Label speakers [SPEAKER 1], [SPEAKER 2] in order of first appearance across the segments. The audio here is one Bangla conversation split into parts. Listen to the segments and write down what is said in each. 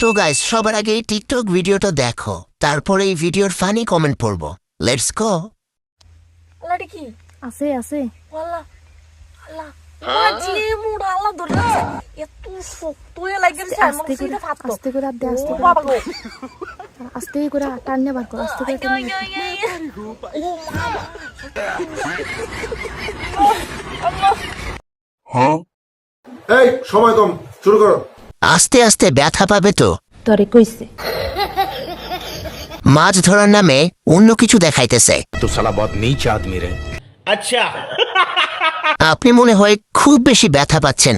[SPEAKER 1] তো গাইস সবার আগে এই টিকটক ভিডিওটা দেখো, তারপরে এই ভিডিওর ফানি কমেন্ট পড়বো। Let's go.
[SPEAKER 2] আল্লাহটা কি
[SPEAKER 3] আছে আছে
[SPEAKER 2] আল্লাহ আল্লাহ মাঝে মুড়া আল্লাহ ধরে আছে এত শক্ত হয়ে লাগছে আমার সিটা ফাটতো
[SPEAKER 3] আস্তে করে আদে আস্তে
[SPEAKER 2] ও
[SPEAKER 3] করে
[SPEAKER 2] বাবা গো
[SPEAKER 3] আস্তে করে টাননে বার কর আস্তে করে টাননে
[SPEAKER 2] ও মা
[SPEAKER 4] এই সময় কম, শুরু করো।
[SPEAKER 1] আস্তে আস্তে ব্যথা পাবে তো।
[SPEAKER 3] তোরে কইছে
[SPEAKER 1] মাছ ধরার নামে অন্য কিছু দেখাইতেছে।
[SPEAKER 5] तो साला बहुत नीच आदमी रहे।
[SPEAKER 1] আপনি মনে হয় খুব বেশি ব্যথা পাচ্ছেন।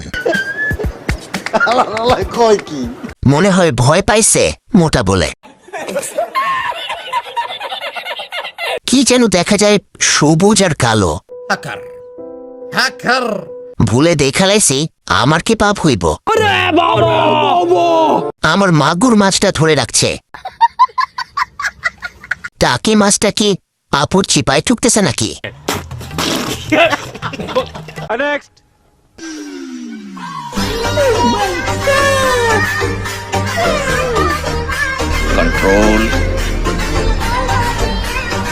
[SPEAKER 1] মনে হয় ভয় পাইছে মোটা বলে। কি যেন দেখা যায় সবুজ আর কালো। ভুলে দেখালাইছি আমার কি পাপ হইব। আমার মাগুর মাছটা ধরে রাখছে। টাকি মাছটা কি আপুর চিপায় ঠুকতেছে নাকি?
[SPEAKER 5] कंट्रोल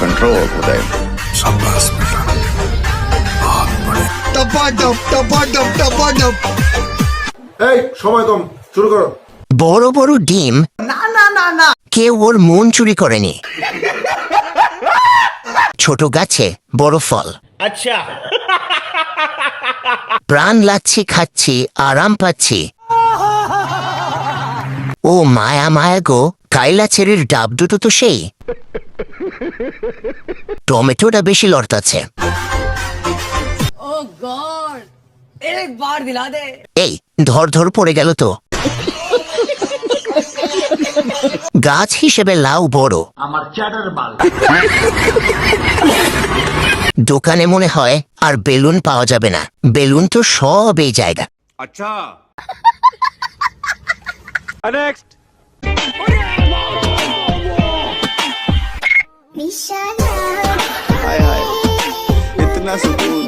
[SPEAKER 5] कंट्रोल उदय।
[SPEAKER 4] এই সময় কম, শুরু করো।
[SPEAKER 1] বড় বড় ডিম কেউ ওর মন চুরি করেনি। ছোট গাছে বড় ফল। আচ্ছা, প্রাণ লাগছে, খাচ্ছি, আরাম পাচ্ছি। ও মায়া মায়া গো, কাইলা চেরির ডাব দুটো তো সেই। টমেটোটা বেশি লড়তাছে। এই ধর ধর পড়ে গেল তো। গাছ হিসেবে লাউ বড়। দোকানে মনে হয় আর বেলুন পাওয়া যাবে না। বেলুন তো সব এই জায়গা।
[SPEAKER 5] अच्छा हाय हाय इतना सुकून।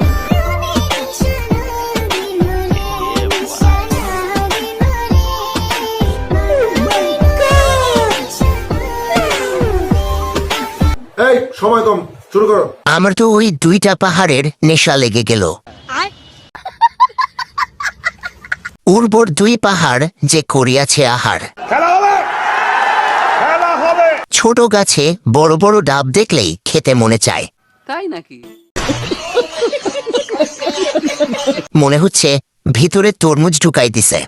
[SPEAKER 4] এই সময় কম, শুরু করো।
[SPEAKER 1] আমার তো ওই দুইটা পাহাড়ের নেশা লেগে গেল। উর্বর দুই পাহাড় যে করিয়াছে আহার। ছোট গাছে বড় বড় ডাব দেখলেই খেতে মনে চায়।
[SPEAKER 6] তাই নাকি?
[SPEAKER 1] মনে হচ্ছে ভিতরে তরমুজ ঢুকাই দিছে।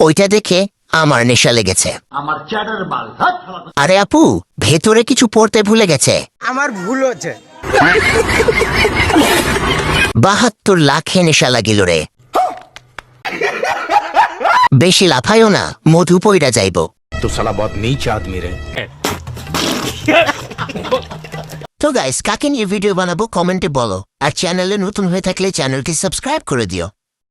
[SPEAKER 1] ওইটা দেখে আমার নেশা লেগেছে। আরে আপু, ভেতরে কিছু পড়তে ভুলে গেছে।
[SPEAKER 7] আমার ভুল হচ্ছে।
[SPEAKER 1] 72 লাখে নেশা লাগিল রে। বেশি লাফাইও না, মধু পইরা যাইব।
[SPEAKER 5] तो साला बहुत नीच आदमी रहे।
[SPEAKER 1] তো গাইস, কাকে নিয়ে ভিডিও বানাবো কমেন্টে বলো। আর চ্যানেলে নতুন হয়ে থাকলে চ্যানেলটি সাবস্ক্রাইব করে দিও।